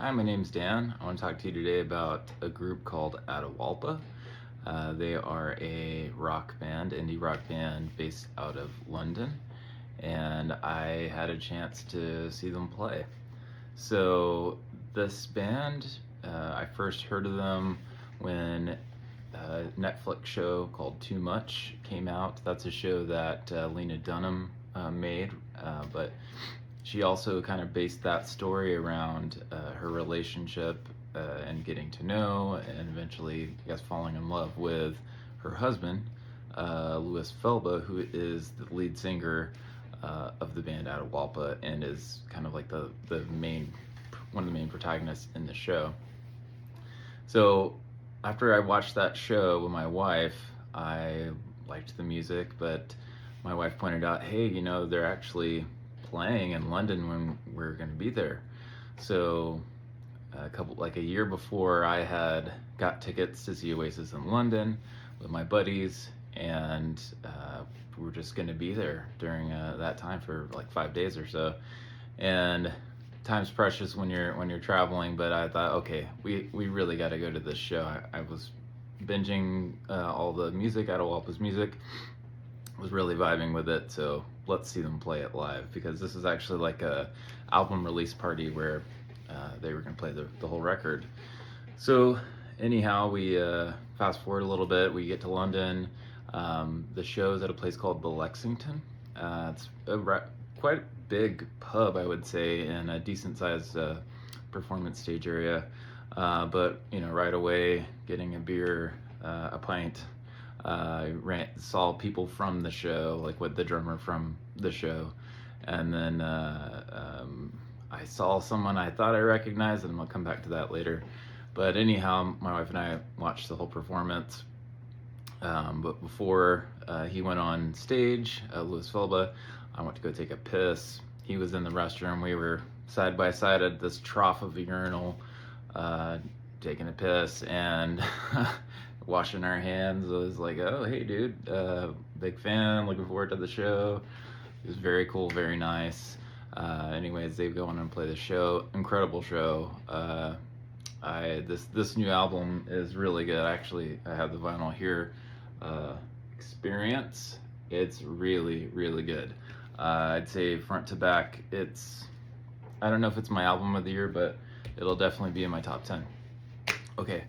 Hi, my name's Dan. I want to talk to you today about a group called Attawalpa. They are a rock band, indie rock band based out of London, and I had a chance to see them play. So this band, I first heard of them when a Netflix show called Too Much came out. That's a show that Lena Dunham made, but she also kind of based that story around her relationship and getting to know and eventually, I guess, falling in love with her husband, Louis Felba, who is the lead singer of the band Attawalpa and is kind of like the main one of the main protagonists in the show. So after I watched that show with my wife, I liked the music, but my wife pointed out, hey, they're actually playing in London when we're going to be there. So a year before, I had got tickets to see Oasis in London with my buddies, and we were just going to be there during that time for like 5 days or so. And time's precious when you're traveling, but I thought, okay, we really got to go to this show. I was binging all the music, Attawalpa's music, was really vibing with it, so let's see them play it live, because this is actually like a album release party where they were going to play the whole record. So anyhow, we fast forward a little bit, we get to London. The show's at a place called the Lexington. It's quite a big pub, I would say, and a decent sized performance stage area. But right away, getting a beer, a pint, saw people from the show, like with the drummer from the show, and then I saw someone I thought I recognized, and I'll come back to that later. But anyhow, my wife and I watched the whole performance. But before he went on stage, Louis Felba, I went to go take a piss. He was in the restroom. We were side by side at this trough of a urinal, taking a piss and washing our hands. I was like, oh, hey, dude, big fan, looking forward to the show. It was very cool, very nice. Anyways, they go on and play the show. Incredible show. This new album is really good. Actually, I have the vinyl here. Experience. It's really, really good. I'd say front to back, I don't know if it's my album of the year, but it'll definitely be in my top 10. Okay,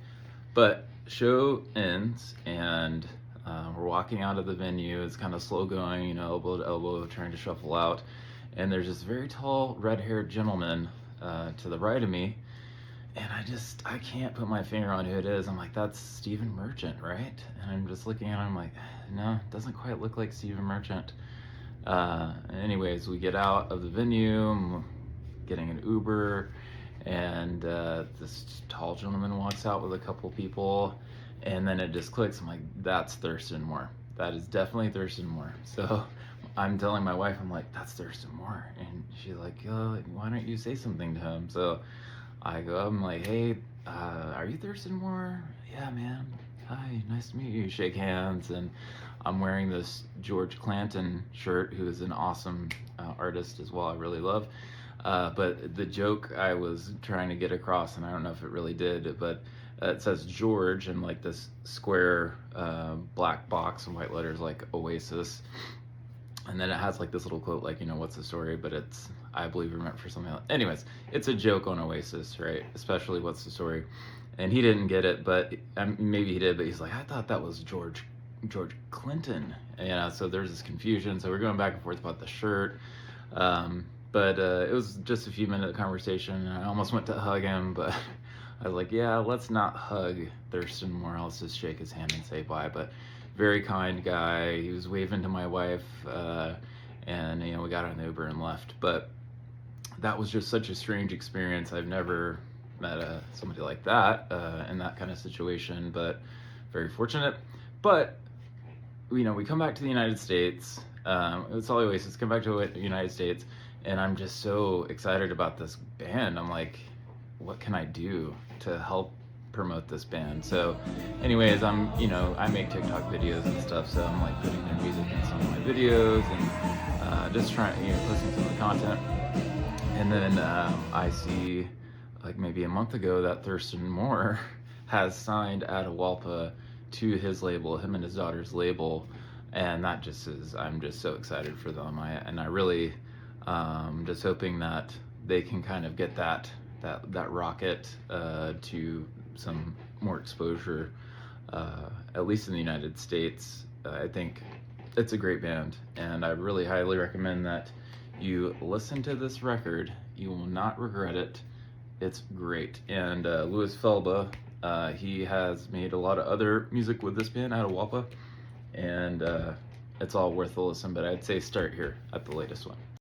but show ends, and we're walking out of the venue. It's kind of slow going, elbow to elbow, trying to shuffle out. And there's this very tall, red-haired gentleman to the right of me, and I can't put my finger on who it is. I'm like, that's Stephen Merchant, right? And I'm just looking at him, I'm like, no, it doesn't quite look like Stephen Merchant. Anyways, we get out of the venue, I'm getting an Uber, and this tall gentleman walks out with a couple people, and then it just clicks. I'm like, that's Thurston Moore. That is definitely Thurston Moore. So I'm telling my wife, I'm like, that's Thurston Moore. And she's like, why don't you say something to him? So I go up, I'm like, hey, are you Thurston Moore? Yeah, man. Hi, nice to meet you. Shake hands. And I'm wearing this George Clanton shirt, who is an awesome artist as well, I really love. But the joke I was trying to get across, and I don't know if it really did, but it says George in like this square black box and white letters like Oasis. And then it has like this little quote like, what's the story? But it's, I believe, meant for something else. Anyways, it's a joke on Oasis, right? Especially what's the story? And he didn't get it, but maybe he did, but he's like, I thought that was George Clinton. So there's this confusion. So we're going back and forth about the shirt. But it was just a few minute conversation, and I almost went to hug him, but I was like, yeah, let's not hug Thurston Moore. Let's just shake his hand and say bye. But very kind guy. He was waving to my wife, and we got on the Uber and left. But that was just such a strange experience. I've never met somebody like that in that kind of situation, but very fortunate. But we come back to the United States. It's all Oasis. Come back to the United States, and I'm just so excited about this band. I'm like, what can I do to help promote this band? So anyways, I make TikTok videos and stuff, so I'm like putting their music in some of my videos and just trying, posting some of the content. And then I see like maybe a month ago that Thurston Moore has signed Attawalpa to his label, him and his daughter's label, and that just is, I'm just so excited for them. I really just hoping that they can kind of get that rocket to some more exposure, at least in the United States. I think it's a great band, and I really highly recommend that you listen to this record. You will not regret it. It's great. And Louis Felba, he has made a lot of other music with this band, Attawalpa, and it's all worth a listen, but I'd say start here at the latest one.